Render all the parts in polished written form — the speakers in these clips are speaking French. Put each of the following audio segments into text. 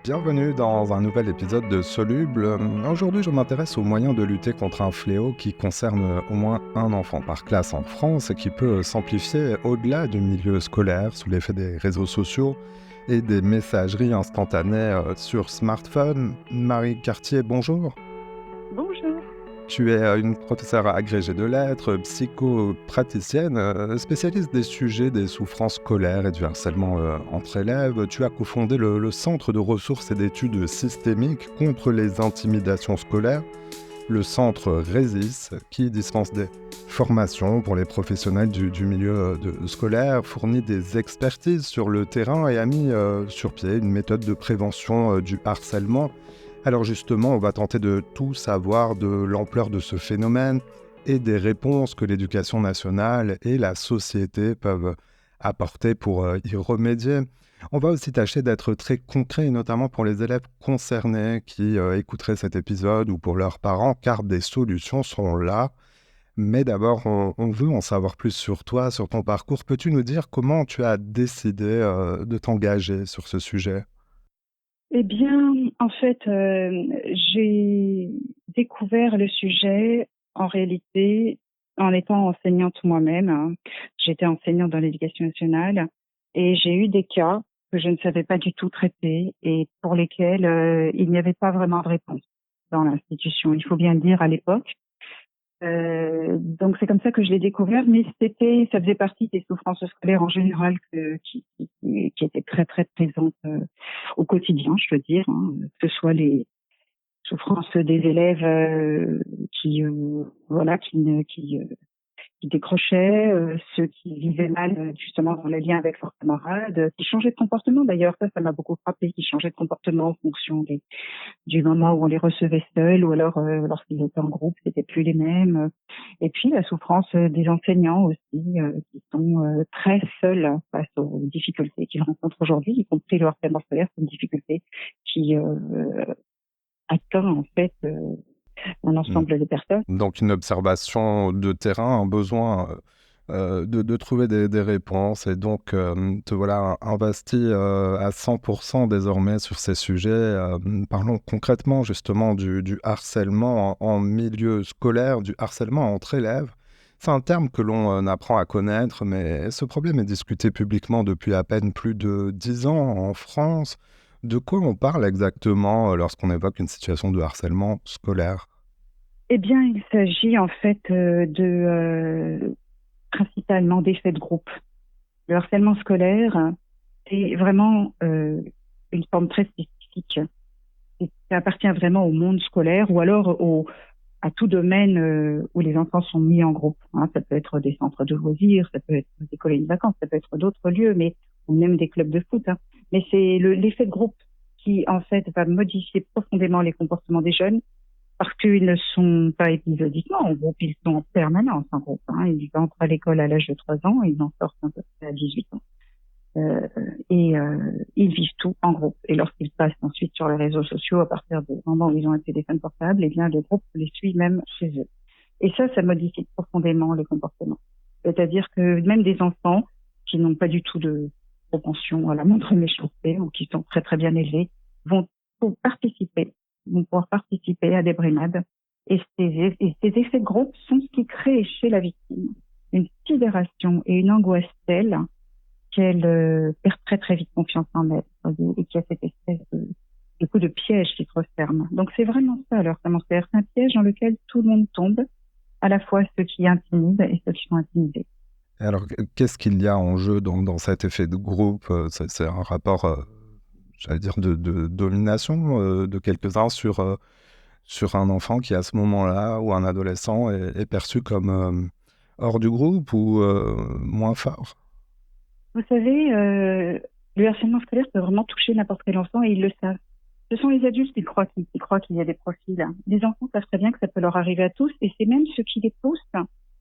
Bienvenue dans un nouvel épisode de Soluble. Aujourd'hui, je m'intéresse aux moyens de lutter contre un fléau qui concerne au moins un enfant par classe en France et qui peut s'amplifier au-delà du milieu scolaire sous l'effet des réseaux sociaux et des messageries instantanées sur smartphone. Marie Cartier, bonjour. Bonjour. Tu es une professeure agrégée de lettres, psychopraticienne, spécialiste des sujets des souffrances scolaires et du harcèlement entre élèves. Tu as cofondé le Centre de ressources et d'études systémiques contre les intimidations scolaires, le Centre RESIS, qui dispense des formations pour les professionnels du milieu scolaire, fournit des expertises sur le terrain et a mis sur pied une méthode de prévention du harcèlement. Alors justement, on va tenter de tout savoir de l'ampleur de ce phénomène et des réponses que l'éducation nationale et la société peuvent apporter pour y remédier. On va aussi tâcher d'être très concret, notamment pour les élèves concernés qui écouteraient cet épisode ou pour leurs parents, car des solutions sont là. Mais d'abord, on veut en savoir plus sur toi, sur ton parcours. Peux-tu nous dire comment tu as décidé de t'engager sur ce sujet ? Eh bien, en fait, j'ai découvert le sujet en réalité en étant enseignante moi-même, hein. J'étais enseignante dans l'éducation nationale et j'ai eu des cas que je ne savais pas du tout traiter et pour lesquels il n'y avait pas vraiment de réponse dans l'institution. Il faut bien le dire à l'époque. Donc c'est comme ça que je l'ai découvert, mais ça faisait partie des souffrances scolaires en général qui étaient très très présentes au quotidien, je veux dire, hein, que ce soit les souffrances des élèves qui décrochaient, ceux qui vivaient mal justement dans les liens avec leurs camarades, qui changeaient de comportement d'ailleurs, ça m'a beaucoup frappé, qui changeaient de comportement en fonction du moment où on les recevait seuls ou alors lorsqu'ils étaient en groupe, c'était plus les mêmes. Et puis la souffrance des enseignants aussi, qui sont très seuls face aux difficultés qu'ils rencontrent aujourd'hui, y compris le harcèlement scolaire, c'est une difficulté qui atteint en fait un ensemble de personnes. Donc une observation de terrain, un besoin de trouver des réponses et donc te voilà investi à 100% désormais sur ces sujets. Parlons concrètement justement du harcèlement en milieu scolaire, du harcèlement entre élèves. C'est un terme que l'on apprend à connaître, mais ce problème est discuté publiquement depuis à peine plus de 10 ans en France. De quoi on parle exactement lorsqu'on évoque une situation de harcèlement scolaire ? Eh bien, il s'agit en fait principalement d'effets de groupe. Le harcèlement scolaire, c'est vraiment une forme très spécifique. Ça appartient vraiment au monde scolaire ou alors à tout domaine où les enfants sont mis en groupe, hein. Ça peut être des centres de loisirs, ça peut être des colonies de vacances, ça peut être d'autres lieux, mais ou même des clubs de foot, hein. Mais c'est l'effet de groupe qui, en fait, va modifier profondément les comportements des jeunes parce qu'ils ne sont pas épisodiquement en groupe, ils sont en permanence en groupe, hein. Ils entrent à l'école à l'âge de 3 ans, ils en sortent à peu près à 18 ans. Euh, ils vivent tout en groupe. Et lorsqu'ils passent ensuite sur les réseaux sociaux, à partir du moment où ils ont un téléphone portable, eh bien, le groupe les suit même chez eux. Et ça modifie profondément les comportements. C'est-à-dire que même des enfants qui n'ont pas du tout de propension à la moindre méchanceté ou qui sont très très bien élevés vont pouvoir participer à des brimades. Et ces effets de groupe sont ce qui crée chez la victime une sidération et une angoisse telle qu'elle perd très très vite confiance en elle et qu'il y a cette espèce de coup de piège qui se referme. Donc c'est vraiment ça le harcèlement scolaire, c'est un piège dans lequel tout le monde tombe, à la fois ceux qui intimident et ceux qui sont intimidés. Alors, qu'est-ce qu'il y a en jeu dans cet effet de groupe ? C'est un rapport, j'allais dire, de domination de quelques-uns sur un enfant qui, à ce moment-là, ou un adolescent, est perçu comme hors du groupe ou moins fort. Vous savez, le harcèlement scolaire peut vraiment toucher n'importe quel enfant et ils le savent. Ce sont les adultes qui croient qu'il y a des profils. Les enfants savent très bien que ça peut leur arriver à tous et c'est même ce qui les pousse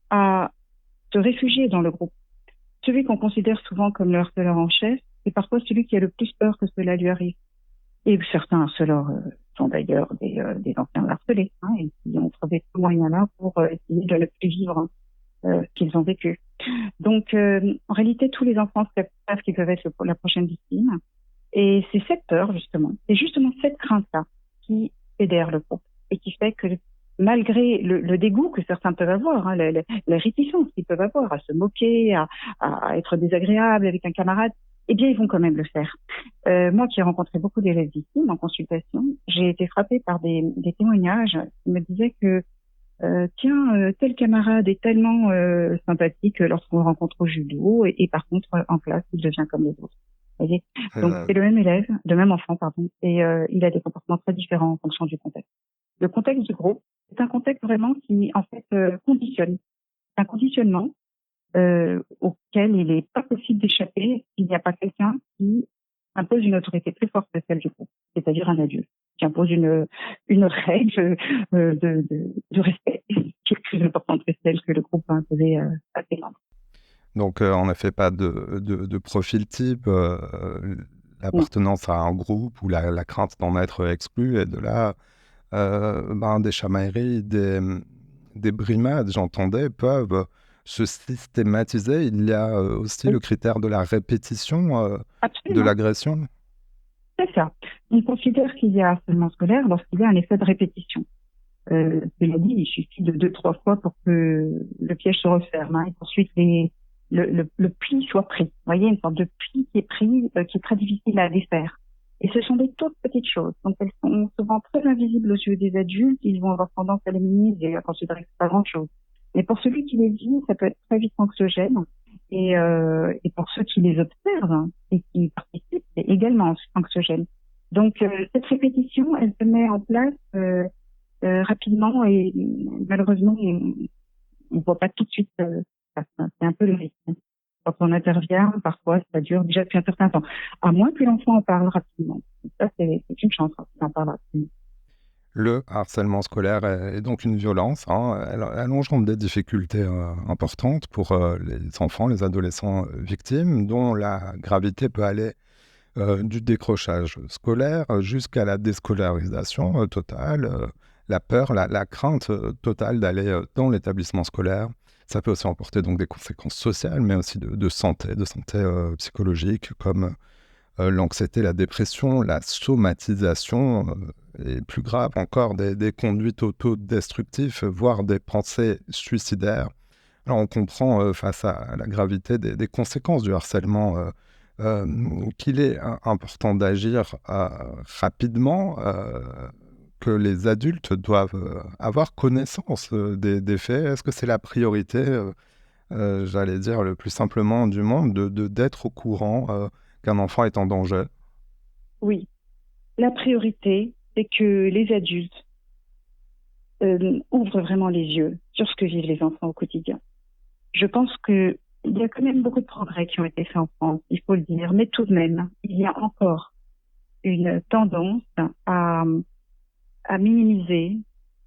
à se réfugier dans le groupe. Celui qu'on considère souvent comme le harceleur en chef, c'est parfois celui qui a le plus peur que cela lui arrive. Et certains harceleurs sont d'ailleurs des anciens harcelés, hein, et qui ont trouvé ce moyen-là pour essayer de ne plus vivre ce qu'ils ont vécu. Donc, en réalité, tous les enfants savent qu'ils peuvent être la prochaine victime. Et c'est cette peur, justement, c'est justement cette crainte-là qui fédère le groupe et qui fait que malgré le dégoût que certains peuvent avoir, hein, la réticence qu'ils peuvent avoir à se moquer, à être désagréable avec un camarade, eh bien, ils vont quand même le faire. Moi qui ai rencontré beaucoup d'élèves victimes en consultation, j'ai été frappée par des témoignages qui me disaient que tiens, tel camarade est tellement sympathique lorsqu'on le rencontre au judo, et par contre, en classe, il devient comme les autres. Vous voyez. Donc, Euh, c'est le même élève, le même enfant, pardon, et il a des comportements très différents en fonction du contexte. Le contexte du groupe, c'est un contexte vraiment qui, en fait, conditionne. C'est un conditionnement auquel il n'est pas possible d'échapper s'il n'y a pas quelqu'un qui impose une autorité plus forte que celle du groupe, c'est-à-dire un adulte, qui impose une règle de respect qui est plus importante que celle que le groupe a imposée à ses membres. donc, en effet, pas de profil type, Non. l'appartenance à un groupe ou la crainte d'en être exclu, et de là, des chamailleries, des brimades, j'entendais, peuvent se systématiser. Il y a aussi Oui, le critère de la répétition de absolument. l'agression. C'est ça. On considère qu'il y a harcèlement scolaire lorsqu'il y a un effet de répétition. Cela dit, il suffit de 2-3 fois pour que le piège se referme, hein, et qu'ensuite le pli soit pris. Vous voyez, une sorte de pli qui est pris, qui est très difficile à défaire. Et ce sont des toutes petites choses. Donc, elles sont souvent très invisibles aux yeux des adultes. Ils vont avoir tendance à les minimiser et à considérer que c'est pas grand-chose. Mais pour celui qui les vit, ça peut être très vite anxiogène. Et pour ceux qui les observent, hein, et qui participent, c'est également anxiogène. Donc, cette répétition, elle se met en place rapidement, et malheureusement, on voit pas tout de suite ça. C'est un peu le risque. Quand on intervient, parfois, ça dure déjà depuis un certain temps. À moins que l'enfant en parle rapidement. Ça, c'est une chance quand il en parle rapidement. Le harcèlement scolaire est donc une violence, hein. Elle engendre des difficultés importantes pour les enfants, les adolescents victimes, dont la gravité peut aller du décrochage scolaire jusqu'à la déscolarisation totale, la peur, la crainte totale d'aller dans l'établissement scolaire. Ça peut aussi emporter donc des conséquences sociales, mais aussi de santé psychologique, comme l'anxiété, la dépression, la somatisation, et plus grave encore, des conduites autodestructives, voire des pensées suicidaires. Alors on comprend face à la gravité des conséquences du harcèlement euh, qu'il est important d'agir rapidement, que les adultes doivent avoir connaissance des faits. Est-ce que c'est la priorité, j'allais dire le plus simplement du monde, d'être au courant qu'un enfant est en danger? Oui. La priorité, c'est que les adultes ouvrent vraiment les yeux sur ce que vivent les enfants au quotidien. Je pense que il y a quand même beaucoup de progrès qui ont été faits en France, il faut le dire, mais tout de même, il y a encore une tendance à minimiser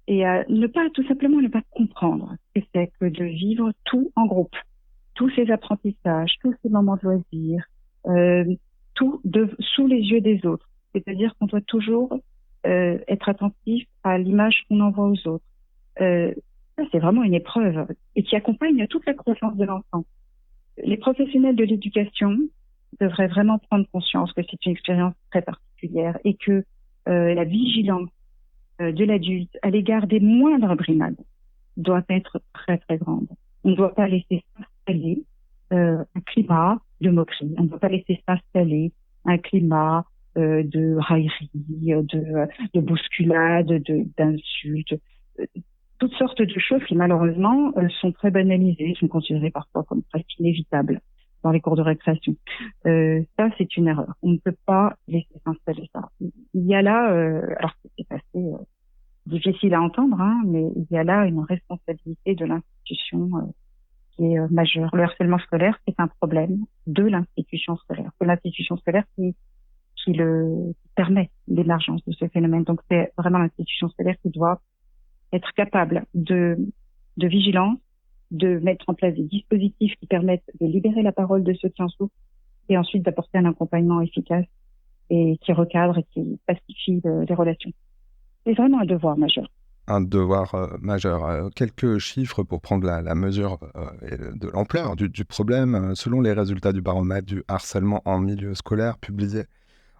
et à ne pas, tout simplement, ne pas comprendre ce que c'est que de vivre tout en groupe. Tous ces apprentissages, tous ces moments de loisirs, euh, sous les yeux des autres. C'est-à-dire qu'on doit toujours être attentif à l'image qu'on envoie aux autres. Ça, c'est vraiment une épreuve et qui accompagne toute la croissance de l'enfant. Les professionnels de l'éducation devraient vraiment prendre conscience que c'est une expérience très particulière et que la vigilance de l'adulte à l'égard des moindres brimades doit être très très grande. On ne doit pas laisser s'installer un climat de moquerie. On ne doit pas laisser s'installer un climat de raillerie, de bousculade, d'insultes, euh, toutes sortes de choses qui malheureusement sont très banalisées, sont considérées parfois comme presque inévitables dans les cours de récréation. Ça, c'est une erreur. On ne peut pas laisser s'installer ça. Il y a là, alors c'est assez difficile à entendre, hein, mais il y a là une responsabilité de l'institution qui est majeure. Le harcèlement scolaire, c'est un problème de l'institution scolaire. C'est l'institution scolaire qui permet l'émergence de ce phénomène. Donc, c'est vraiment l'institution scolaire qui doit être capable de vigilance, de mettre en place des dispositifs qui permettent de libérer la parole de ceux qui en souffrent et ensuite d'apporter un accompagnement efficace et qui recadre et qui pacifie les relations. C'est vraiment un devoir majeur. Un devoir majeur. Quelques chiffres pour prendre la mesure de l'ampleur du problème. Selon les résultats du baromètre du harcèlement en milieu scolaire publié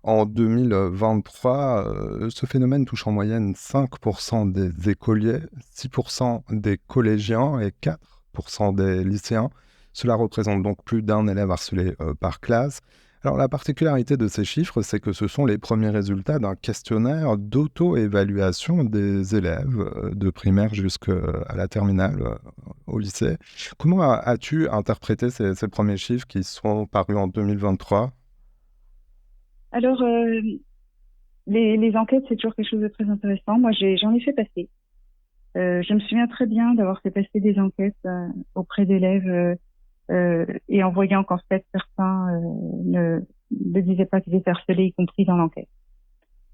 En 2023, ce phénomène touche en moyenne 5% des écoliers, 6% des collégiens et 4% des lycéens. Cela représente donc plus d'un élève harcelé par classe. Alors la particularité de ces chiffres, c'est que ce sont les premiers résultats d'un questionnaire d'auto-évaluation des élèves de primaire jusqu'à la terminale au lycée. Comment as-tu interprété ces premiers chiffres qui sont parus en 2023? Alors, les enquêtes, c'est toujours quelque chose de très intéressant. Moi, j'en ai fait passer. Je me souviens très bien d'avoir fait passer des enquêtes auprès d'élèves et en voyant qu'en fait, certains ne disaient pas qu'ils étaient harcelés, y compris dans l'enquête.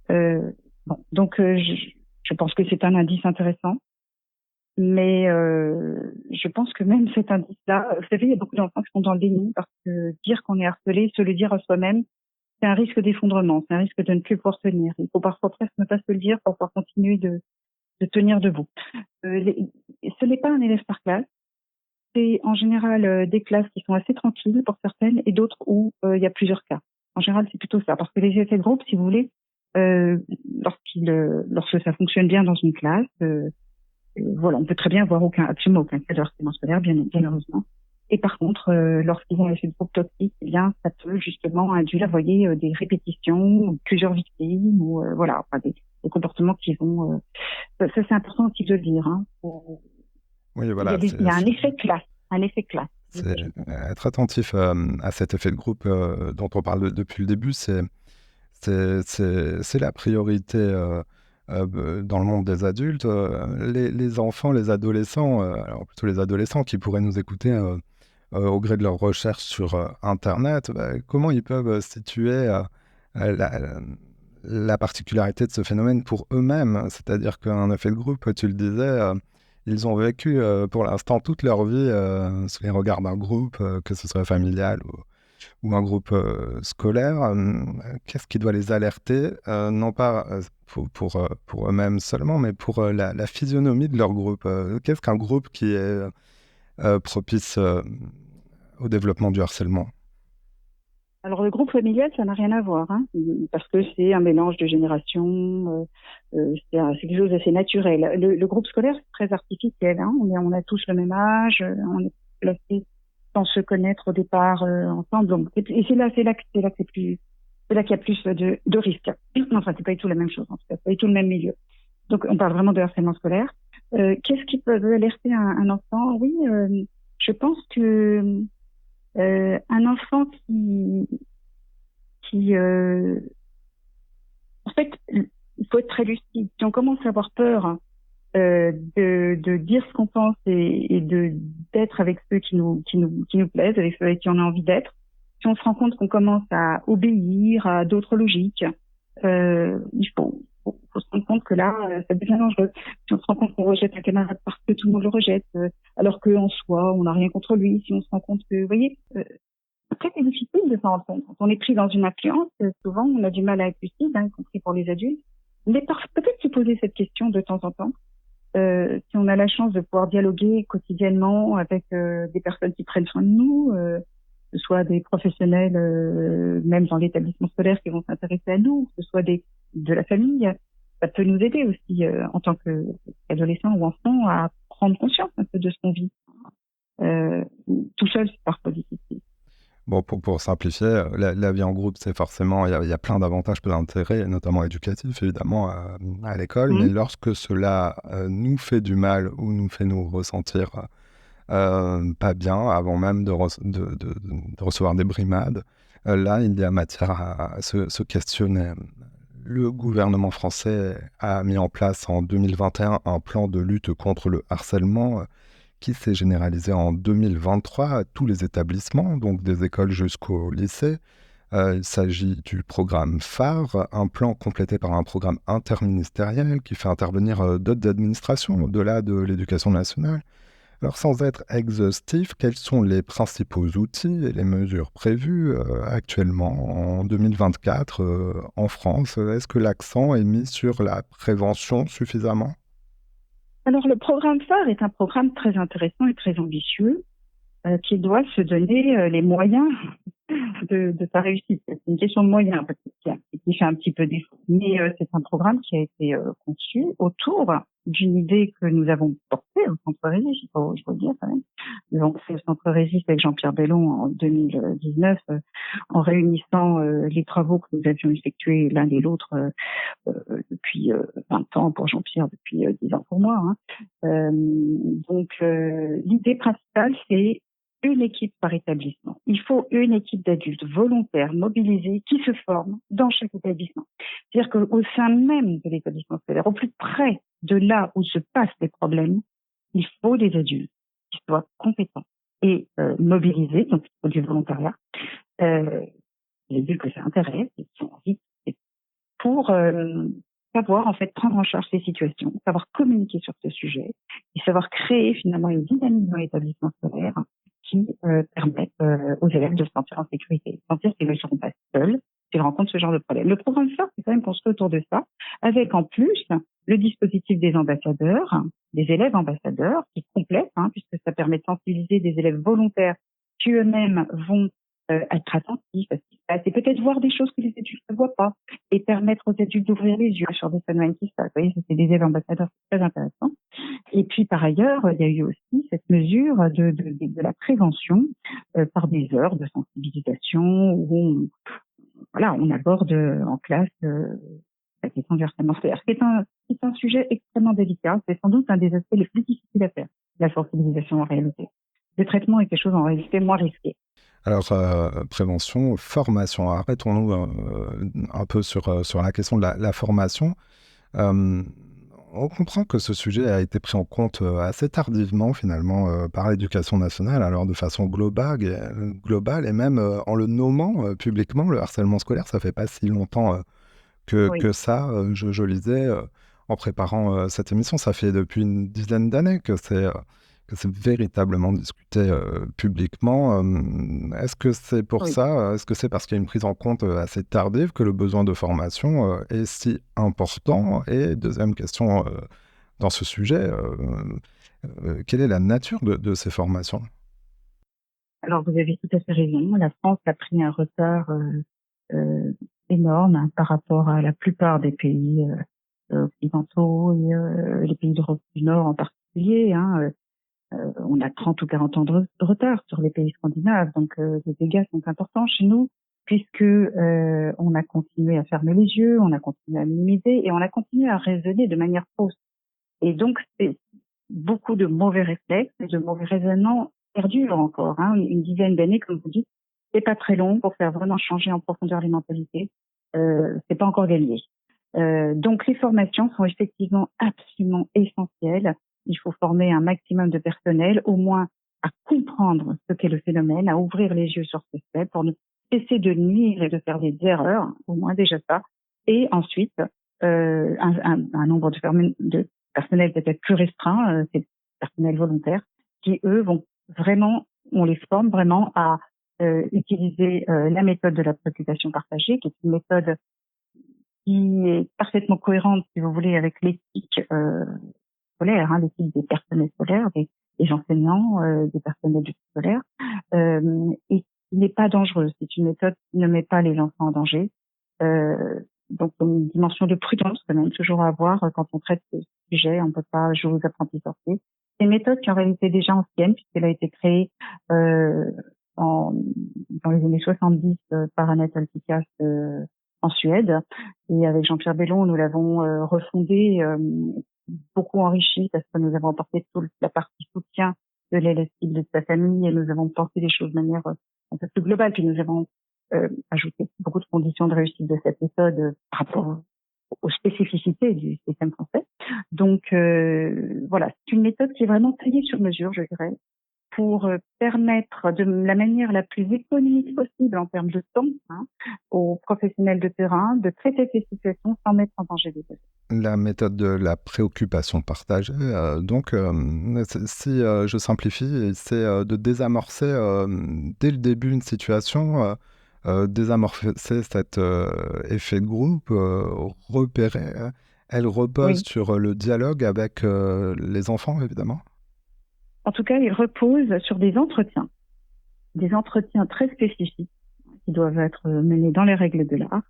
Bon, donc, je pense que c'est un indice intéressant. Mais je pense que même cet indice-là, vous savez, il y a beaucoup d'enfants qui sont dans le déni parce que dire qu'on est harcelé, se le dire à soi-même, c'est un risque d'effondrement, c'est un risque de ne plus pouvoir tenir. Il faut parfois presque ne pas se le dire pour pouvoir continuer de tenir debout. Ce n'est pas un élève par classe. C'est en général des classes qui sont assez tranquilles pour certaines et d'autres où il y a plusieurs cas. En général, c'est plutôt ça. Parce que les effets de groupe, si vous voulez, lorsque ça fonctionne bien dans une classe, voilà, on peut très bien avoir absolument aucun cas de harcèlement scolaire, bien heureusement. Et par contre, lorsqu'ils ont un effet de groupe toxique, eh bien, ça peut justement induire, vous voyez, des répétitions, plusieurs victimes, ou voilà, enfin, des comportements qui vont. Ça, c'est important aussi de le dire. Hein. Oui, voilà, Il y a un effet de classe, un effet classe. c'est être attentif à cet effet de groupe dont on parle depuis le début, c'est la priorité dans le monde des adultes. Les enfants, les adolescents, alors plutôt les adolescents qui pourraient nous écouter au gré de leurs recherches sur Internet, comment ils peuvent situer la, la particularité de ce phénomène pour eux-mêmes? C'est-à-dire qu'un effet de groupe, tu le disais, ils ont vécu pour l'instant toute leur vie sous les regards d'un groupe, que ce soit familial ou un groupe scolaire. Qu'est-ce qui doit les alerter, non pas pour eux-mêmes seulement, mais pour la physionomie de leur groupe? Qu'est-ce qu'un groupe qui est propice au développement du harcèlement? Alors le groupe familial, ça n'a rien à voir, hein, parce que c'est un mélange de générations, c'est quelque chose d'assez naturel. Le groupe scolaire, c'est très artificiel. Hein, on a tous le même âge, on est placés sans se connaître au départ ensemble. Donc, et c'est là qu'il y a plus de risques. Enfin, c'est pas du tout la même chose, en tout cas, c'est pas du tout le même milieu. Donc, on parle vraiment de harcèlement scolaire. Qu'est-ce qui peut alerter un enfant? Oui, je pense que un enfant qui en fait, il faut être très lucide. Si on commence à avoir peur de dire ce qu'on pense et d'être avec ceux qui nous plaisent, avec ceux avec qui on a envie d'être, si on se rend compte qu'on commence à obéir à d'autres logiques, il faut se rendre compte que là, ça devient dangereux. Si on se rend compte qu'on rejette un camarade parce que tout le monde le rejette, alors qu'en soi, on n'a rien contre lui, si on se rend compte que, vous voyez, après, c'est difficile de s'en rendre compte. Quand on est pris dans une influence, souvent, on a du mal à être lucide, hein, y compris pour les adultes. Mais peut-être se poser cette question de temps en temps. Si on a la chance de pouvoir dialoguer quotidiennement avec des personnes qui prennent soin de nous, que ce soit des professionnels, même dans l'établissement scolaire, qui vont s'intéresser à nous, que ce soit de la famille, ça peut nous aider aussi en tant qu'adolescents ou enfants à prendre conscience un peu de ce qu'on vit. Tout seul, c'est parfois difficile. Bon, pour simplifier, la vie en groupe, c'est forcément, il y a plein d'avantages, plein d'intérêts, notamment éducatifs, évidemment, à l'école. Mais lorsque cela nous fait du mal ou nous fait nous ressentir pas bien, avant même de recevoir des brimades, là, il y a matière à se questionner. Le gouvernement français a mis en place en 2021 un plan de lutte contre le harcèlement qui s'est généralisé en 2023 à tous les établissements, donc des écoles jusqu'au lycée. Il s'agit du programme phare, un plan complété par un programme interministériel qui fait intervenir d'autres administrations au-delà de l'éducation nationale. Alors sans être exhaustif, quels sont les principaux outils et les mesures prévues actuellement en 2024 en France? Est-ce que l'accent est mis sur la prévention suffisamment? Alors, le programme phare est un programme très intéressant et très ambitieux qui doit se donner les moyens de sa réussite. C'est une question de moyens, parce qu'il y a qui fait un petit peu défaut. Mais c'est un programme qui a été conçu autour d'une idée que nous avons portée au Centre Régis, il faut le dire quand même. Donc c'est le Centre Régis avec Jean-Pierre Bellon en 2019, en réunissant les travaux que nous avions effectués l'un et l'autre depuis 20 ans pour Jean-Pierre, depuis 10 ans pour moi. Donc l'idée principale, c'est une équipe par établissement. Il faut une équipe d'adultes volontaires, mobilisés, qui se forment dans chaque établissement. C'est-à-dire qu'au sein même de l'établissement scolaire, au plus près de là où se passent les problèmes, il faut des adultes qui soient compétents et mobilisés, donc il faut du volontariat, les adultes que ça intéresse, qui ont envie, pour savoir en fait prendre en charge ces situations, savoir communiquer sur ce sujet et savoir créer finalement une dynamique dans l'établissement scolaire qui permettent aux élèves de se sentir en sécurité, sentir qu'ils ne seront pas seuls s'ils rencontrent ce genre de problème. Le programme phare, c'est quand même construit autour de ça, avec en plus le dispositif des ambassadeurs, des élèves ambassadeurs, qui complètent, puisque ça permet de sensibiliser des élèves volontaires qui eux-mêmes vont être attentifs à ce qui se passe et peut-être voir des choses que les adultes ne voient pas et permettre aux adultes d'ouvrir les yeux sur des phénomènes qui se passent. Vous voyez, c'est des élèves ambassadeurs, c'est très intéressant. Et puis par ailleurs, il y a eu aussi cette mesure de la prévention par des heures de sensibilisation où on aborde en classe la question du harcèlement scolaire. C'est un sujet extrêmement délicat. C'est sans doute un des aspects les plus difficiles à faire, la sensibilisation en réalité. Le traitement est quelque chose en réalité moins risqué. Alors, prévention, formation. Arrêtons-nous un peu sur la question de la formation. On comprend que ce sujet a été pris en compte assez tardivement, finalement, par l'éducation nationale, alors de façon globale et même en le nommant publiquement, le harcèlement scolaire, ça fait pas si longtemps que ça. Je lisais en préparant cette émission, ça fait depuis une dizaine d'années que c'est véritablement discuté publiquement. Est-ce que c'est pour ça, est-ce que c'est parce qu'il y a une prise en compte assez tardive que le besoin de formation est si important? Et deuxième question dans ce sujet, quelle est la nature de ces formations? Alors vous avez tout à fait raison, la France a pris un retard énorme par rapport à la plupart des pays occidentaux et les pays d'Europe du Nord en particulier. On a 30 ou 40 ans de retard sur les pays scandinaves, donc les dégâts sont importants chez nous puisque on a continué à fermer les yeux, on a continué à minimiser et on a continué à raisonner de manière fausse. Et donc c'est beaucoup de mauvais réflexes et de mauvais raisonnements perdurent encore. Une dizaine d'années, comme vous dites, c'est pas très long pour faire vraiment changer en profondeur les mentalités. C'est pas encore gagné. Donc les formations sont effectivement absolument essentielles. Il faut former un maximum de personnel, au moins à comprendre ce qu'est le phénomène, à ouvrir les yeux sur ce fait pour ne cesser de nuire et de faire des erreurs, au moins déjà ça. Et ensuite, un nombre de personnel peut-être plus restreint, c'est personnel volontaire, qui eux vont vraiment, on les forme vraiment à utiliser la méthode de la préoccupation partagée, qui est une méthode qui est parfaitement cohérente, si vous voulez, avec l'éthique scolaire, l'éthique des personnels scolaires, des enseignants, des personnels du scolaire, et qui n'est pas dangereuse. C'est une méthode qui ne met pas les enfants en danger. Donc une dimension de prudence quand même toujours à avoir quand on traite ce sujet. On ne peut pas jouer aux apprentis sorciers. C'est une méthode qui en réalité est déjà ancienne puisqu'elle a été créée dans les années 70 par Annette Alpikas en Suède. Et avec Jean-Pierre Bellon, nous l'avons refondée, beaucoup enrichie parce que nous avons apporté toute la partie soutien de l'élève cible de sa famille et nous avons pensé les choses de manière un peu plus globale. Puis nous avons ajouté beaucoup de conditions de réussite de cette méthode par rapport aux spécificités du système français. Donc voilà, c'est une méthode qui est vraiment taillée sur mesure, je dirais, pour permettre de la manière la plus économique possible en termes de temps aux professionnels de terrain de traiter ces situations sans mettre en danger des élèves. La méthode de la préoccupation partagée, si je simplifie, c'est de désamorcer dès le début une situation, désamorcer cet effet de groupe, repérer. Elle repose sur le dialogue avec les enfants, évidemment. En tout cas, il repose sur des entretiens très spécifiques qui doivent être menés dans les règles de l'art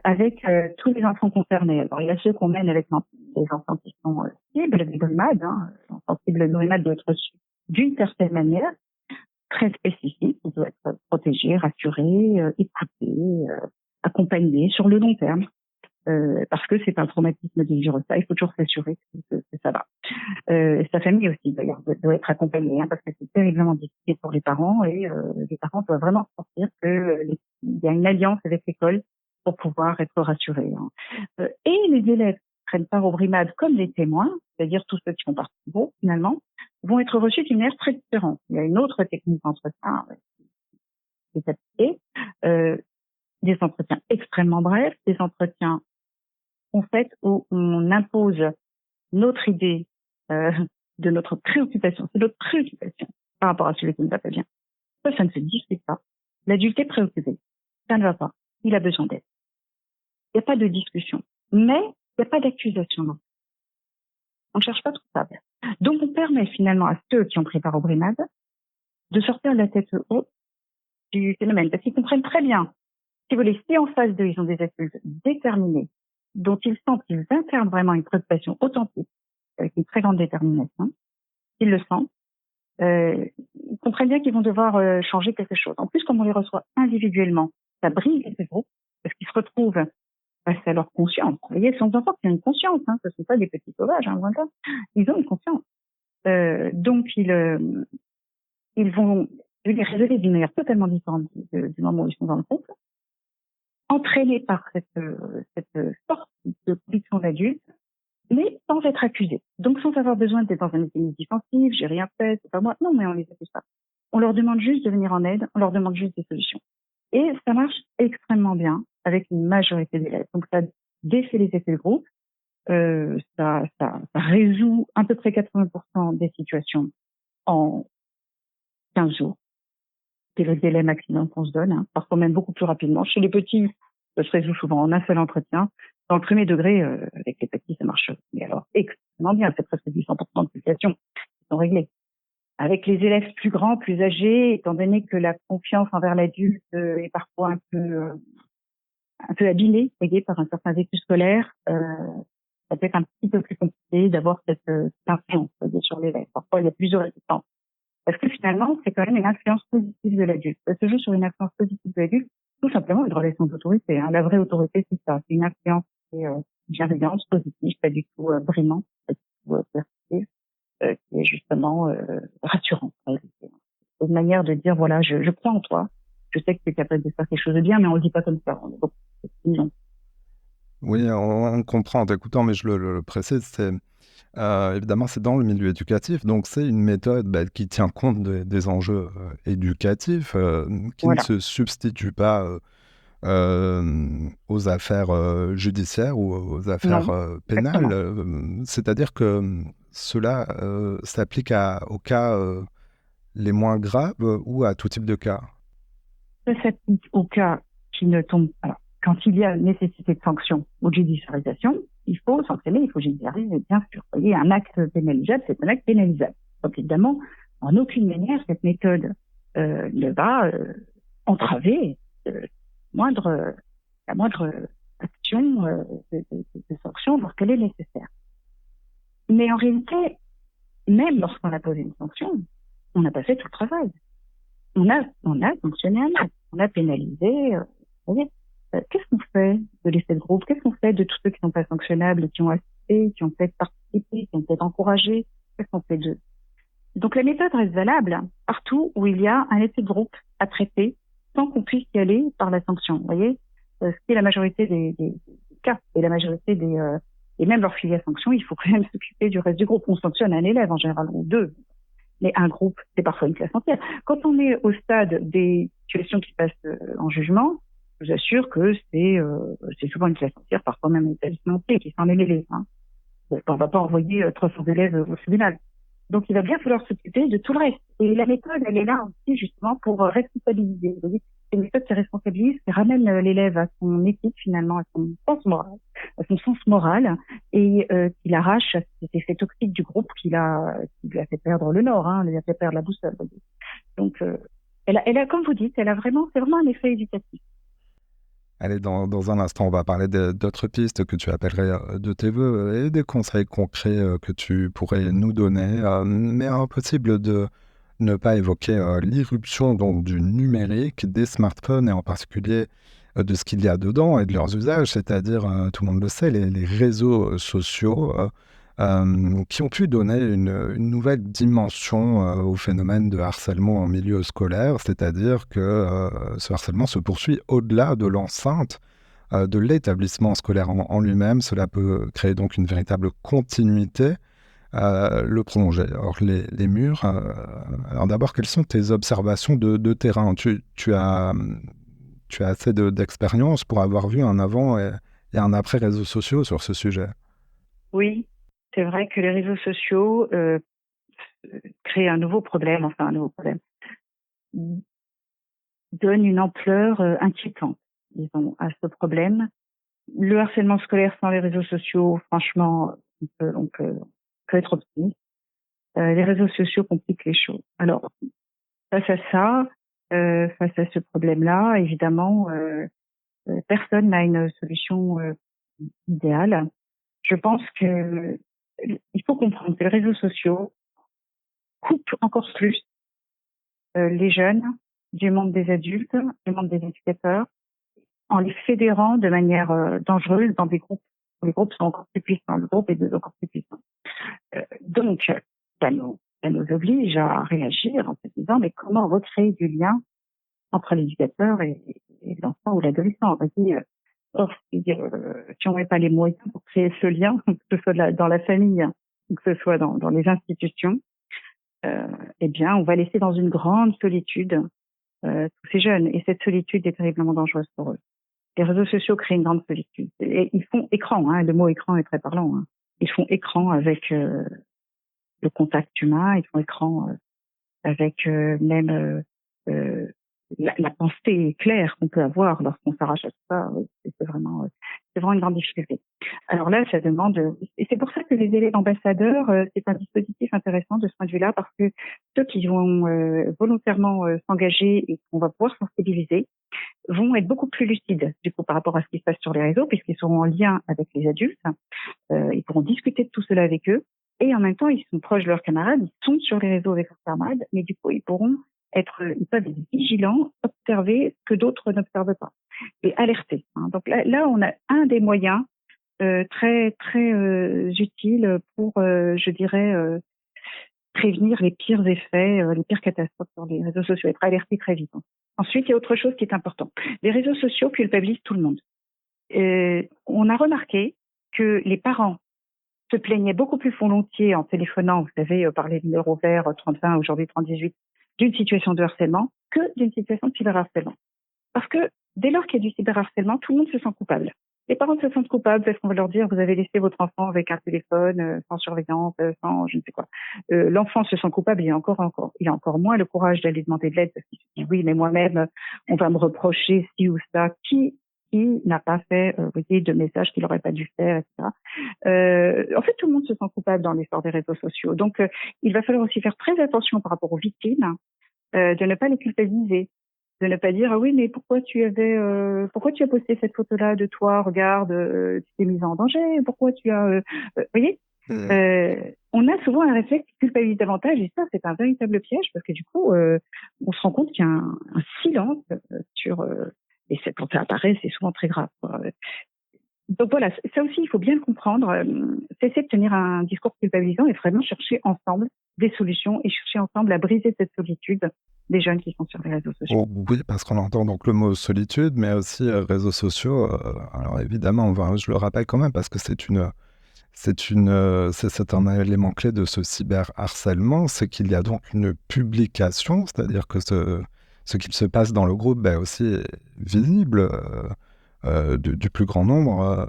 avec tous les enfants concernés. Alors, il y a ceux qu'on mène avec les enfants qui sont cibles des brimades. L'enfant cible de brimade doit être reçu d'une certaine manière, très spécifique. Il doit être protégé, rassuré, écouté, accompagné sur le long terme. Parce que c'est un traumatisme de vivre ça, il faut toujours s'assurer que ça va. Sa famille aussi, d'ailleurs, doit être accompagnée, parce que c'est terriblement difficile pour les parents, et les parents doivent vraiment sentir qu'il y a une alliance avec l'école pour pouvoir être rassurés. Et les élèves qui prennent part aux brimades comme des témoins, c'est-à-dire tous ceux qui font partie du groupe, finalement, vont être reçus d'une manière très différente. Il y a une autre technique d'entretien qui est appliquée, des entretiens extrêmement brefs, des entretiens en fait où on impose notre idée de notre préoccupation. C'est notre préoccupation par rapport à celui qui ne va pas bien. Ça ne se discute pas. L'adulte est préoccupé. Ça ne va pas. Il a besoin d'aide. Il n'y a pas de discussion. Mais il n'y a pas d'accusation. Non. On ne cherche pas tout ça. Donc on permet finalement à ceux qui ont pris part aux brimades de sortir de la tête haute du phénomène. Parce qu'ils comprennent très bien. Si vous voulez, si en face d'eux, ils ont des adultes déterminés, dont ils sentent qu'ils incarnent vraiment une préoccupation authentique, avec une très grande détermination, ils le sentent, ils comprennent bien qu'ils vont devoir changer quelque chose. En plus, comme on les reçoit individuellement, ça brise les groupes, parce qu'ils se retrouvent face à leur conscience. Vous voyez, ce sont des enfants qui ont une conscience, ce ne sont pas des petits sauvages, loin de là. Ils ont une conscience. Donc, ils vont les révéler d'une manière totalement différente du moment où ils sont dans le groupe, entraînés par cette sortie de conviction d'adulte, mais sans être accusés. Donc, sans avoir besoin d'être dans un mécanisme défensif, j'ai rien fait, c'est pas moi. Non, mais on les accuse pas. On leur demande juste de venir en aide, on leur demande juste des solutions. Et ça marche extrêmement bien avec une majorité d'élèves. Donc, ça défait les effets de groupe, ça résout à peu près 80% des situations en 15 jours. C'est le délai maximum qu'on se donne, parfois même beaucoup plus rapidement. Chez les petits, ça se résout souvent en un seul entretien. Dans le premier degré, avec les petits, ça marche, mais alors extrêmement bien. C'est presque du 100% de situations qui sont réglées. Avec les élèves plus grands, plus âgés, étant donné que la confiance envers l'adulte est parfois un peu abîmée, voyez, par un certain vécu scolaire, ça peut être un petit peu plus compliqué d'avoir cette influence sur l'élève. Parfois, il y a plusieurs résistances. Parce que finalement, c'est quand même une influence positive de l'adulte. Ça se joue sur une influence positive de l'adulte, tout simplement une relation d'autorité. La vraie autorité, c'est ça. C'est une influence bienveillante, positive, pas du tout brimante, pas du tout perceptive, qui est justement rassurante. C'est une manière de dire, voilà, je crois en toi, je sais que tu es capable de faire quelque chose de bien, mais on le dit pas comme ça. On est beaucoup plus non. Oui, on comprend en t'écoutant, mais je le précise, c'est évidemment, c'est dans le milieu éducatif, donc c'est une méthode qui tient compte des enjeux éducatifs, qui ne Voilà. se substitue pas aux affaires judiciaires ou aux affaires Non, pénales. exactement. C'est-à-dire que cela s'applique aux cas les moins graves ou à tout type de cas. Ça s'applique au cas qui ne tombe. Alors, quand il y a nécessité de sanction ou de judiciarisation, il faut sanctionner, il faut judiciariser, bien sûr. Vous voyez, un acte pénalisable, c'est un acte pénalisable. Donc, évidemment, en aucune manière, cette méthode ne va entraver la moindre action de sanction lorsqu'elle est nécessaire. Mais en réalité, même lorsqu'on a posé une sanction, on n'a pas fait tout le travail. On a sanctionné un acte, on a pénalisé. Vous voyez, qu'est-ce qu'on fait de l'effet de groupe? Qu'est-ce qu'on fait de tous ceux qui sont pas sanctionnables, qui ont assisté, qui ont peut-être participé, qui ont peut-être encouragé? Qu'est-ce qu'on fait d'eux? Donc la méthode reste valable partout où il y a un effet de groupe à traiter sans qu'on puisse y aller par la sanction. Vous voyez, ce qui est la majorité des cas et la majorité et même lorsqu'il y a sanction, il faut quand même s'occuper du reste du groupe. On sanctionne un élève en général ou deux. Mais un groupe, c'est parfois une classe entière. Quand on est au stade des situations qui passent en jugement, je vous assure que c'est souvent une classe entière, parfois même un établissement entier qui s'en est mêlé. On ne va pas envoyer 300 élèves au tribunal. Donc, il va bien falloir s'occuper de tout le reste. Et la méthode, elle est là aussi, justement, pour responsabiliser. Vous voyez, c'est une méthode qui responsabilise, qui ramène l'élève à son éthique, finalement, à son sens moral, et qui l'arrache à cet effet toxique du groupe qui lui a fait perdre le nord, lui a fait perdre la boussole. Vous voyez. Donc, elle a, comme vous dites, c'est vraiment un effet éducatif. Allez, dans un instant, on va parler d'autres pistes que tu appellerais de tes voeux et des conseils concrets que tu pourrais nous donner. Mais impossible de ne pas évoquer l'irruption donc, du numérique, des smartphones et en particulier de ce qu'il y a dedans et de leurs usages, c'est-à-dire, tout le monde le sait, les réseaux sociaux qui ont pu donner une nouvelle dimension au phénomène de harcèlement en milieu scolaire, c'est-à-dire que ce harcèlement se poursuit au-delà de l'enceinte de l'établissement scolaire en lui-même. Cela peut créer donc une véritable continuité, le prolonger hors les murs. Alors d'abord, quelles sont tes observations de terrain? Tu as assez d'expérience pour avoir vu un avant et un après réseaux sociaux sur ce sujet. Oui, c'est vrai que les réseaux sociaux créent un nouveau problème, enfin un nouveau problème, donnent une ampleur inquiétante, disons, à ce problème. Le harcèlement scolaire sans les réseaux sociaux, franchement, on peut être optimiste. Les réseaux sociaux compliquent les choses. Alors, face à ça, face à ce problème-là, évidemment, personne n'a une solution idéale. Je pense que il faut comprendre que les réseaux sociaux coupent encore plus les jeunes du monde des adultes, du monde des éducateurs, en les fédérant de manière dangereuse dans des groupes. Les groupes sont encore plus puissants, le groupe est encore plus puissant. Donc, ça nous oblige à réagir en se disant, mais comment recréer du lien entre l'éducateur et l'enfant ou l'adolescent? Si on met pas les moyens pour créer ce lien, que ce soit dans la famille, ou que ce soit dans les institutions, eh bien, on va laisser dans une grande solitude tous ces jeunes. Et cette solitude est terriblement dangereuse pour eux. Les réseaux sociaux créent une grande solitude. Et ils font écran, hein, le mot écran est très parlant. Hein. Ils font écran avec le contact humain, ils font écran avec même la pensée claire qu'on peut avoir lorsqu'on s'arrache à tout ça. Oui, c'est vraiment une grande difficulté. Alors là, ça demande, et c'est pour ça que les élèves ambassadeurs, c'est un dispositif intéressant de ce point de vue-là, parce que ceux qui vont volontairement s'engager et qu'on va pouvoir sensibiliser vont être beaucoup plus lucides du coup par rapport à ce qui se passe sur les réseaux, puisqu'ils seront en lien avec les adultes, ils pourront discuter de tout cela avec eux, et en même temps ils sont proches de leurs camarades, ils sont sur les réseaux avec leurs camarades, mais du coup ils peuvent être vigilants, observer ce que d'autres n'observent pas et alerter. Hein. Donc là on a un des moyens très très utiles pour, je dirais, prévenir les pires effets, les pires catastrophes sur les réseaux sociaux, être alerté très vite. Ensuite, il y a autre chose qui est important. Les réseaux sociaux culpabilisent tout le monde. On a remarqué que les parents se plaignaient beaucoup plus volontiers en téléphonant, vous savez, par les numéros verts 3020, aujourd'hui 3018, d'une situation de harcèlement que d'une situation de cyberharcèlement. Parce que dès lors qu'il y a du cyberharcèlement, tout le monde se sent coupable. Les parents se sentent coupables parce qu'on va leur dire vous avez laissé votre enfant avec un téléphone, sans surveillance, sans je ne sais quoi. L'enfant se sent coupable, il a encore moins le courage d'aller demander de l'aide parce qu'il se dit oui, mais moi-même, on va me reprocher ci ou ça. Qui n'a pas fait, vous voyez, de messages qu'il n'aurait pas dû faire, etc. En fait, tout le monde se sent coupable dans l'histoire des réseaux sociaux. Donc, il va falloir aussi faire très attention par rapport aux victimes, de ne pas les culpabiliser. De ne pas dire ah oui mais pourquoi tu as posté cette photo-là de toi, regarde, tu t'es mise en danger, pourquoi tu as vous voyez, on a souvent un réflexe qui culpabilise davantage et ça c'est un véritable piège parce que du coup on se rend compte qu'il y a un silence sur et quand ça apparaît c'est souvent très grave quoi. Donc voilà, ça aussi il faut bien le comprendre, cesser de tenir un discours culpabilisant et vraiment chercher ensemble des solutions et chercher ensemble à briser cette solitude des jeunes qui sont sur les réseaux sociaux. Oh, oui, parce qu'on entend donc le mot solitude, mais aussi réseaux sociaux. Alors évidemment, je le rappelle quand même parce que c'est un élément clé de ce cyberharcèlement, c'est qu'il y a donc une publication, c'est-à-dire que ce qu'il se passe dans le groupe aussi est visible du plus grand nombre.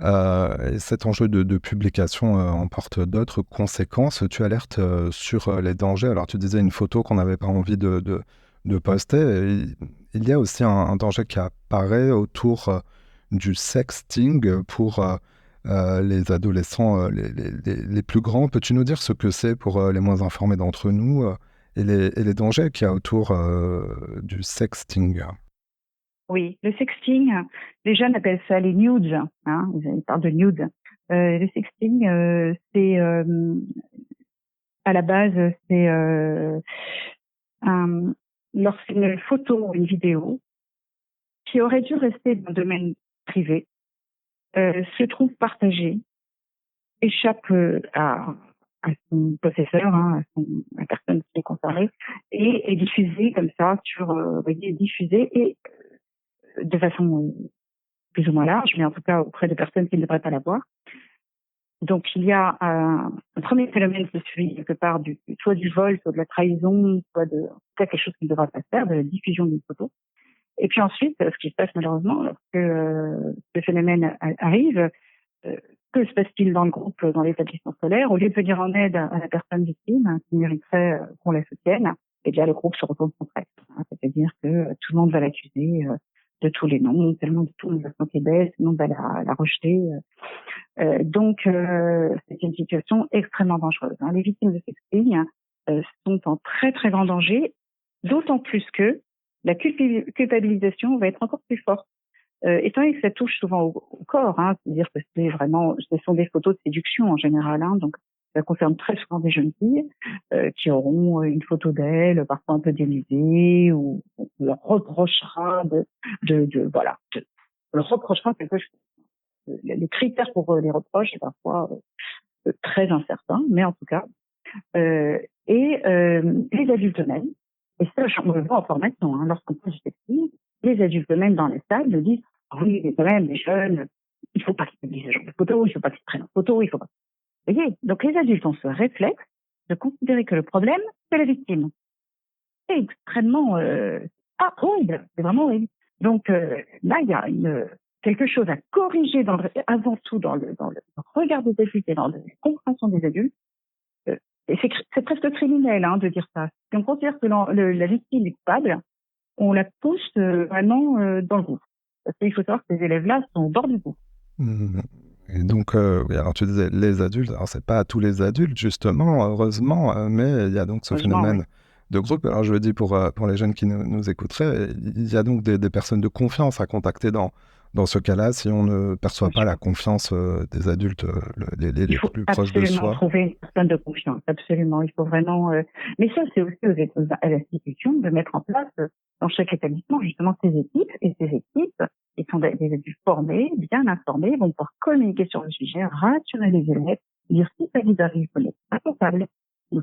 Et cet enjeu de publication emporte d'autres conséquences. Tu alertes sur les dangers. Alors tu disais une photo qu'on n'avait pas envie de poster. Et il y a aussi un danger qui apparaît autour du sexting pour les adolescents les plus grands. Peux-tu nous dire ce que c'est pour les moins informés d'entre nous et les dangers qu'il y a autour du sexting? Oui, le sexting, les jeunes appellent ça les nudes, hein, ils parlent de nudes. Le sexting, c'est à la base, c'est un, lorsqu'une photo ou une vidéo qui aurait dû rester dans le domaine privé se trouve partagée, échappe à son possesseur, hein, à la personne qui est concernée, et est diffusée comme ça sur, vous voyez, diffusée et de façon plus ou moins large, mais en tout cas auprès de personnes qui ne devraient pas la voir. Donc il y a un premier phénomène qui suit quelque part soit du vol, soit de la trahison, soit de quelque chose qui ne devra pas se faire, de la diffusion d'une photo. Et puis ensuite, ce qui se passe malheureusement, lorsque ce phénomène arrive, euh, que se passe-t-il dans le groupe, dans l'établissement scolaire? Au lieu de venir en aide à la personne victime, hein, qui mériterait qu'on la soutienne, eh bien le groupe se retourne contre elle. Hein, c'est-à-dire que tout le monde va l'accuser de tous les noms, tellement de tout le monde va se moquer d'elle, tout le monde va la rejeter. Donc, c'est une situation extrêmement dangereuse. Hein. Les victimes de sexting sont en très très grand danger, d'autant plus que la culpabilisation va être encore plus forte. Étant donné que ça touche souvent au corps, hein, c'est-à-dire que ce sont des photos de séduction en général, hein, donc ça concerne très souvent des jeunes filles qui auront une photo d'elles, parfois un peu dénudée, ou on leur reprochera on leur reprochera quelque chose. Les critères pour les reproches, c'est parfois très incertain, mais en tout cas, les adultes eux-mêmes, et ça, on le voit encore maintenant, hein, lorsqu'on parle du sexting, les adultes eux-mêmes dans les salles nous disent, ah oui, mais quand même, les jeunes, il faut pas qu'ils publient ce genre de photos, il faut pas qu'ils prennent en photo, il faut pas. Vous voyez, donc les adultes ont ce réflexe de considérer que le problème, c'est la victime. C'est extrêmement horrible, c'est vraiment horrible. Donc là, il y a quelque chose à corriger avant tout dans le regard des adultes et dans la compréhension des adultes. Et c'est presque criminel hein, de dire ça. Si on considère que la victime est coupable, on la pousse vraiment dans le gouffre. Parce qu'il faut savoir que ces élèves-là sont au bord du gouffre. Mmh. Et donc, oui, alors tu disais les adultes, alors c'est pas tous les adultes justement, heureusement, mais il y a donc ce Heureusement, oui. phénomène de groupe. Alors je le dis pour les jeunes qui nous écouteraient, il y a donc des personnes de confiance à contacter dans ce cas-là, si on ne perçoit Bien pas la sûr. confiance, des adultes, Il les faut plus proches de absolument soi. trouver une personne de confiance, absolument. Il faut vraiment. Mais ça, c'est aussi à l'institution de mettre en place dans chaque établissement justement ces équipes. Et ces équipes, ils sont des adultes formés, bien informés, vont pouvoir communiquer sur le sujet, rassurer les élèves, dire si ça vous arrive, vous n'êtes pas coupable, nous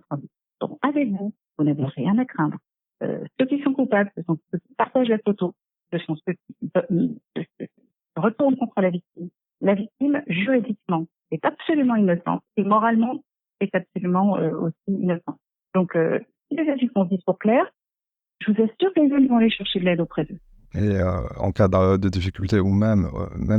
serons avec vous, vous n'avez rien à craindre. Ceux qui sont coupables, ce sont ceux qui partagent la photo, ce sont ceux qui retournent contre la victime. La victime, juridiquement, est absolument innocente et moralement est absolument aussi innocente. Donc, si les adultes ont un discours clair, je vous assure que les jeunes vont aller chercher de l'aide auprès d'eux. Et en cas de difficulté ou même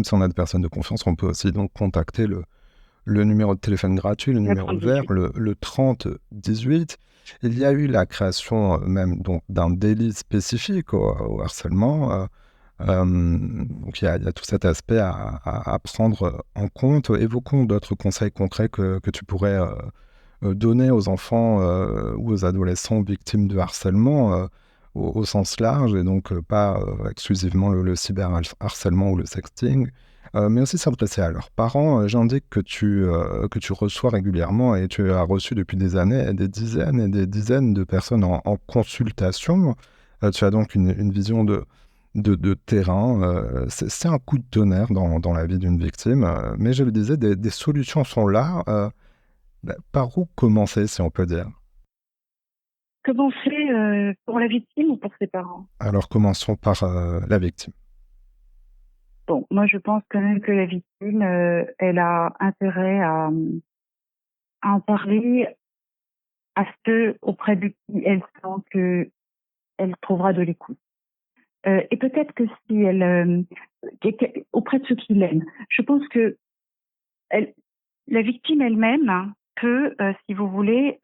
si on a des personnes de confiance, on peut aussi donc contacter le numéro de téléphone gratuit, le Le numéro vert, 30-18. le 30-18. Il y a eu la création même donc d'un délit spécifique au harcèlement. Donc il y a tout cet aspect à prendre en compte. Évoquons d'autres conseils concrets que tu pourrais donner aux enfants ou aux adolescents victimes de harcèlement au sens large, et donc pas exclusivement le cyberharcèlement ou le sexting, mais aussi s'adresser à leurs parents. J'indique que tu reçois régulièrement et tu as reçu depuis des années des dizaines de personnes en consultation. Tu as donc une vision de terrain. C'est un coup de tonnerre dans la vie d'une victime, mais je le disais, des solutions sont là. Par où commencer, si on peut dire? Comment c'est pour la victime ou pour ses parents? Alors commençons par la victime. Bon, moi je pense quand même que la victime, elle a intérêt à en parler à ceux auprès de qui elle sent qu'elle trouvera de l'écoute. Et peut-être que si elle, auprès de ceux qui l'aiment, je pense que elle, la victime elle-même hein, peut, si vous voulez,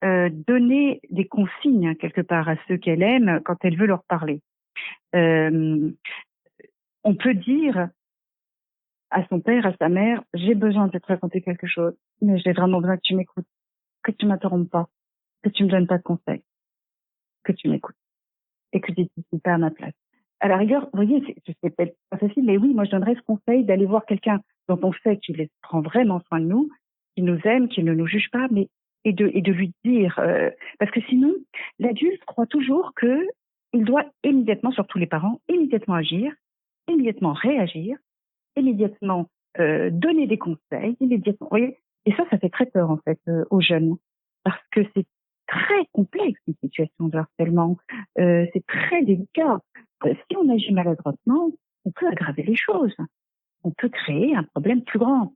donner des consignes quelque part à ceux qu'elle aime quand elle veut leur parler. Euh, on peut dire à son père, à sa mère, j'ai besoin de te raconter quelque chose, mais j'ai vraiment besoin que tu m'écoutes, que tu m'interrompes pas, que tu me donnes pas de conseils, que tu m'écoutes et que tu ne décides pas à ma place. À la rigueur, vous voyez, c'est peut-être pas facile, mais oui, moi je donnerais ce conseil d'aller voir quelqu'un dont on sait qu'il prend vraiment soin de nous, qui nous aime, qui ne nous juge pas, mais et de lui dire, parce que sinon, l'adulte croit toujours que il doit immédiatement, surtout les parents, immédiatement agir, immédiatement réagir, immédiatement donner des conseils, immédiatement. Vous voyez, et ça fait très peur en fait aux jeunes, parce que c'est très complexe une situation de harcèlement, c'est très délicat. Si on agit maladroitement, on peut aggraver les choses, on peut créer un problème plus grand.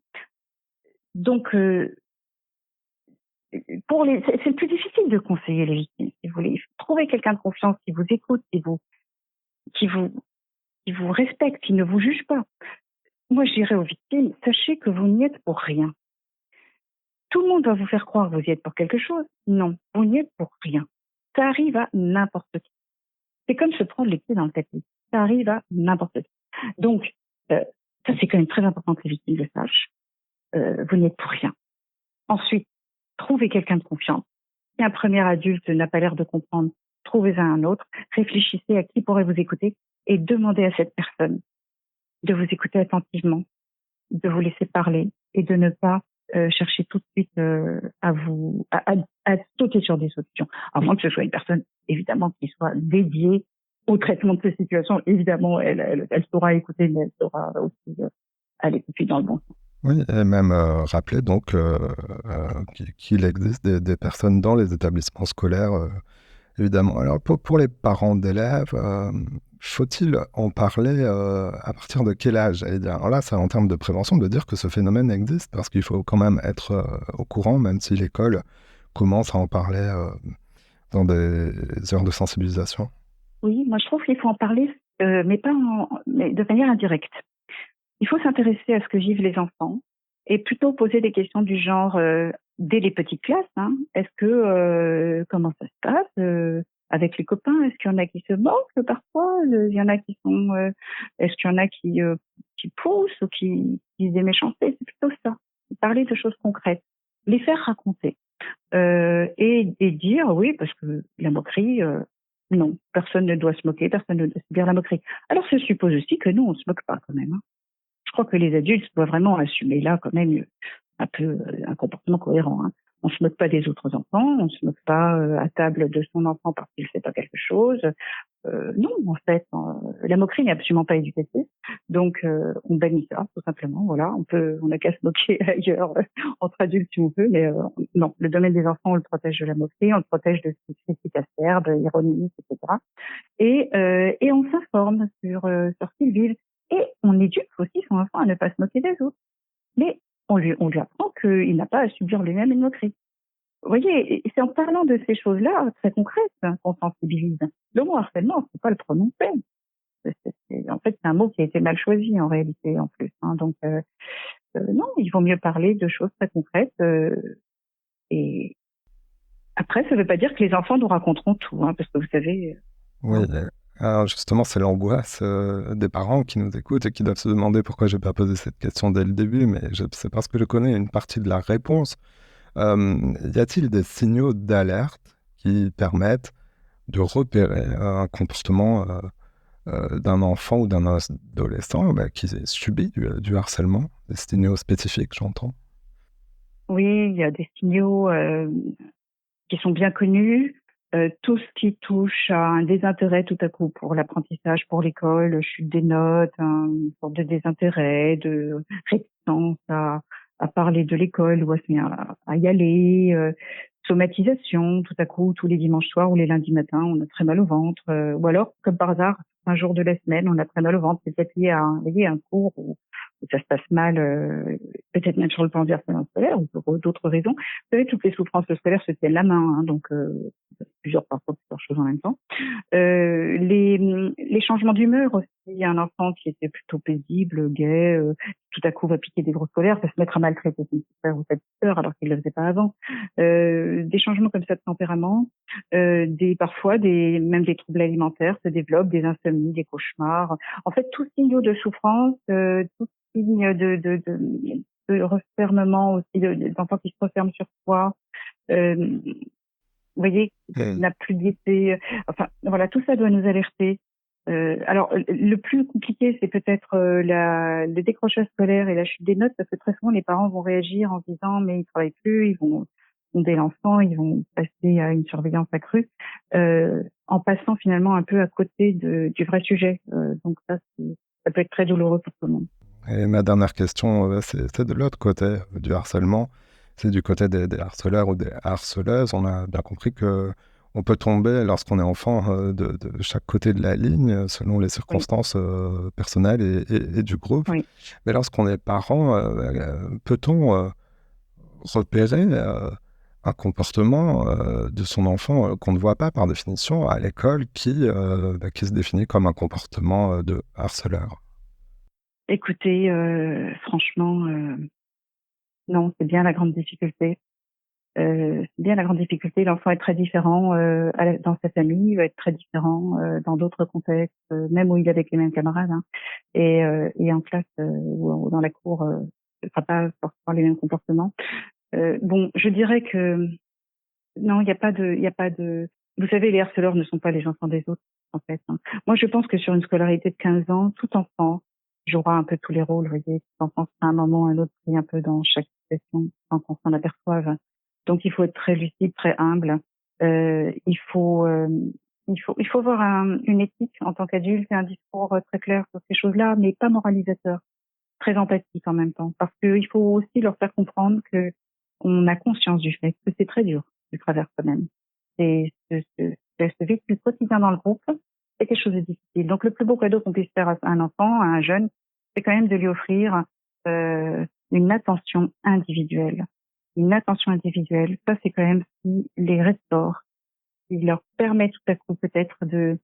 Donc, c'est le plus difficile de conseiller les victimes, si vous voulez. Il faut trouver quelqu'un de confiance qui vous écoute, qui vous, qui vous respecte, qui ne vous juge pas. Moi, je dirais aux victimes, sachez que vous n'y êtes pour rien. Tout le monde va vous faire croire que vous y êtes pour quelque chose. Non, vous n'y êtes pour rien. Ça arrive à n'importe qui. C'est comme se prendre les pieds dans le tapis. Ça arrive à n'importe qui. Donc, ça, c'est quand même très important que les victimes le sachent. Vous n'y êtes pour rien. Ensuite, trouvez quelqu'un de confiance. Si un premier adulte n'a pas l'air de comprendre, trouvez-en un autre. Réfléchissez à qui pourrait vous écouter et demandez à cette personne de vous écouter attentivement, de vous laisser parler et de ne pas chercher tout de suite à sauter sur des solutions. À moins que ce soit une personne, évidemment, qui soit dédiée au traitement de ces situations. Évidemment, elle saura écouter, mais elle saura aussi aller tout de suite dans le bon sens. Oui, et même rappeler donc qu'il existe des personnes dans les établissements scolaires, évidemment. Alors pour les parents d'élèves, faut-il en parler à partir de quel âge? Alors là, c'est en termes de prévention de dire que ce phénomène existe, parce qu'il faut quand même être au courant, même si l'école commence à en parler dans des heures de sensibilisation. Oui, moi je trouve qu'il faut en parler, mais de manière indirecte. Il faut s'intéresser à ce que vivent les enfants et plutôt poser des questions du genre dès les petites classes. Hein, est-ce que comment ça se passe avec les copains? Est-ce qu'il y en a qui se moquent parfois? Il y en a qui sont. Est-ce qu'il y en a qui poussent ou qui disent des méchancetés? C'est plutôt ça. Parler de choses concrètes, les faire raconter et dire oui parce que la moquerie. Non, personne ne doit se moquer, personne ne doit subir la moquerie. Alors, ça suppose aussi que nous, on se moque pas quand même. Hein. Je crois que les adultes doivent vraiment assumer là quand même un peu un comportement cohérent. Hein. On se moque pas des autres enfants, on se moque pas à table de son enfant parce qu'il fait pas quelque chose. Non, en fait, la moquerie n'est absolument pas éducative, donc on bannit ça tout simplement. Voilà, on n'a qu'à se moquer ailleurs entre adultes si on veut, mais non, le domaine des enfants, on le protège de la moquerie, on le protège de critiques acerbes, ironiques, etc. Et on s'informe sur ce qu'ils vivent. Et on éduque aussi son enfant à ne pas se moquer des autres. Mais on lui apprend qu'il n'a pas à subir lui-même une moquerie. Vous voyez, et c'est en parlant de ces choses-là, très concrètes, hein, qu'on sensibilise. Le mot harcèlement, il ne faut pas le prononcer. En fait, c'est un mot qui a été mal choisi en réalité, en plus. Hein. Donc, non, il vaut mieux parler de choses très concrètes. Et après, ça ne veut pas dire que les enfants nous raconteront tout, hein, parce que vous savez... Oui, Hein, alors justement, c'est l'angoisse des parents qui nous écoutent et qui doivent se demander pourquoi je n'ai pas posé cette question dès le début, mais c'est parce que je connais une partie de la réponse. Y a-t-il des signaux d'alerte qui permettent de repérer un comportement d'un enfant ou d'un adolescent qui subit du harcèlement? Des signaux spécifiques, j'entends. oui, il y a des signaux qui sont bien connus. Tout ce qui touche à un désintérêt tout à coup pour l'apprentissage, pour l'école, chute des notes, une sorte de désintérêt, de réticence à parler de l'école ou à y aller, somatisation, tout à coup, tous les dimanches soirs ou les lundis matins, on a très mal au ventre, ou alors, comme par hasard, un jour de la semaine, on a très mal au ventre, c'est peut-être lié à un cours où ça se passe mal, peut-être même sur le plan du harcèlement scolaire ou pour d'autres raisons. Vous savez, toutes les souffrances scolaires se tiennent la main, hein, donc parfois plusieurs choses en même temps. Les changements d'humeur aussi. Il y a un enfant qui était plutôt paisible, gai, tout à coup va piquer des grosses colères, va se mettre à maltraiter son petit frère ou sa petite sœur alors qu'il ne le faisait pas avant. Des changements comme ça de tempérament, parfois même des troubles alimentaires se développent, des insomnies, des cauchemars. En fait, tout signe de souffrance, tout signe de refermement aussi, d'enfants qui se referment sur soi. Vous voyez, Mm. n'a plus de gaieté. Enfin, voilà, tout ça doit nous alerter Alors, le plus compliqué, c'est peut-être le décrochage scolaire et la chute des notes, parce que très souvent, les parents vont réagir en se disant, mais ils travaillent plus, ils vont fonder l'enfant, ils vont passer à une surveillance accrue, en passant finalement un peu à côté du vrai sujet. Donc ça peut être très douloureux pour tout le monde. Et ma dernière question, c'est de l'autre côté du harcèlement. C'est du côté des harceleurs ou des harceleuses. On a bien compris que on peut tomber lorsqu'on est enfant de chaque côté de la ligne, selon les Oui, circonstances personnelles et du groupe. oui. Mais lorsqu'on est parent, peut-on repérer un comportement de son enfant qu'on ne voit pas par définition à l'école qui se définit comme un comportement de harceleur? Écoutez, franchement, non, c'est bien la grande difficulté. C'est bien la grande difficulté. L'enfant est très différent dans sa famille, il va être très différent dans d'autres contextes, même où il est avec les mêmes camarades. Hein. Et en classe ou dans la cour, ce sera pas forcément les mêmes comportements. Bon, je dirais que non, il y a pas de. Vous savez, les harceleurs ne sont pas les enfants des autres, en fait. Hein. Moi, je pense que sur une scolarité de 15 ans, tout enfant jouera un peu tous les rôles. Vous voyez, tout enfant sera à un moment ou à un autre pris un peu dans chaque situation sans qu'on s'en aperçoive. Donc, il faut être très lucide, très humble. Euh, il faut, euh, il faut avoir une éthique en tant qu'adulte et un discours très clair sur ces choses-là, mais pas moralisateur, très empathique en même temps, parce qu'il faut aussi leur faire comprendre que on a conscience du fait que c'est très dur de traverser même. Et ce vécu quotidien dans le groupe, c'est quelque chose de difficile. Donc, le plus beau cadeau qu'on puisse faire à un enfant, à un jeune, c'est quand même de lui offrir une attention individuelle. Une attention individuelle, ça c'est quand même ce qui les restaure, qui leur permet tout à coup peut-être de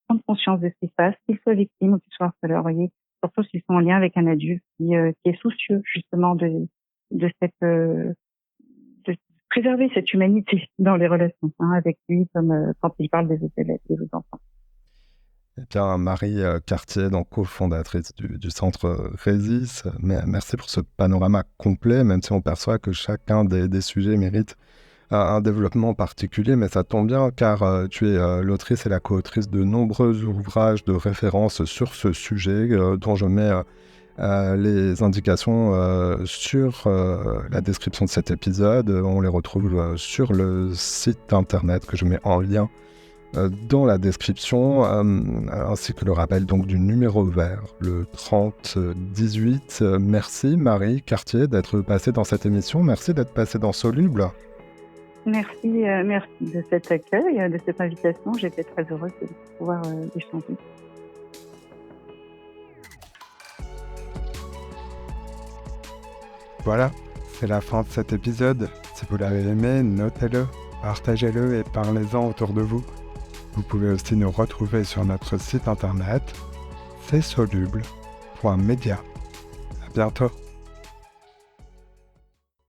prendre conscience de ce qui se passe, qu'ils soient victimes ou qu'ils soient harceleurs, vous voyez, surtout s'ils sont en lien avec un adulte qui est soucieux justement de cette de préserver cette humanité dans les relations avec lui, comme quand il parle des autres élèves, des autres enfants. Eh bien, Marie Cartier, donc cofondatrice du centre Rhésis, merci pour ce panorama complet, même si on perçoit que chacun des sujets mérite un développement particulier, mais ça tombe bien car tu es l'autrice et la co-autrice de nombreux ouvrages de référence sur ce sujet, dont je mets les indications sur la description de cet épisode. On les retrouve sur le site internet que je mets en lien dans la description, ainsi que le rappel donc du numéro vert, le 3018. Merci Marie Cartier d'être passée dans cette émission. Merci d'être passée dans Soluble. Merci, merci de cet accueil, de cette invitation. J'étais très heureuse de pouvoir échanger. Voilà, c'est la fin de cet épisode. Si vous l'avez aimé, notez-le, partagez-le et parlez-en autour de vous. Vous pouvez aussi nous retrouver sur notre site internet csoluble.media. À bientôt.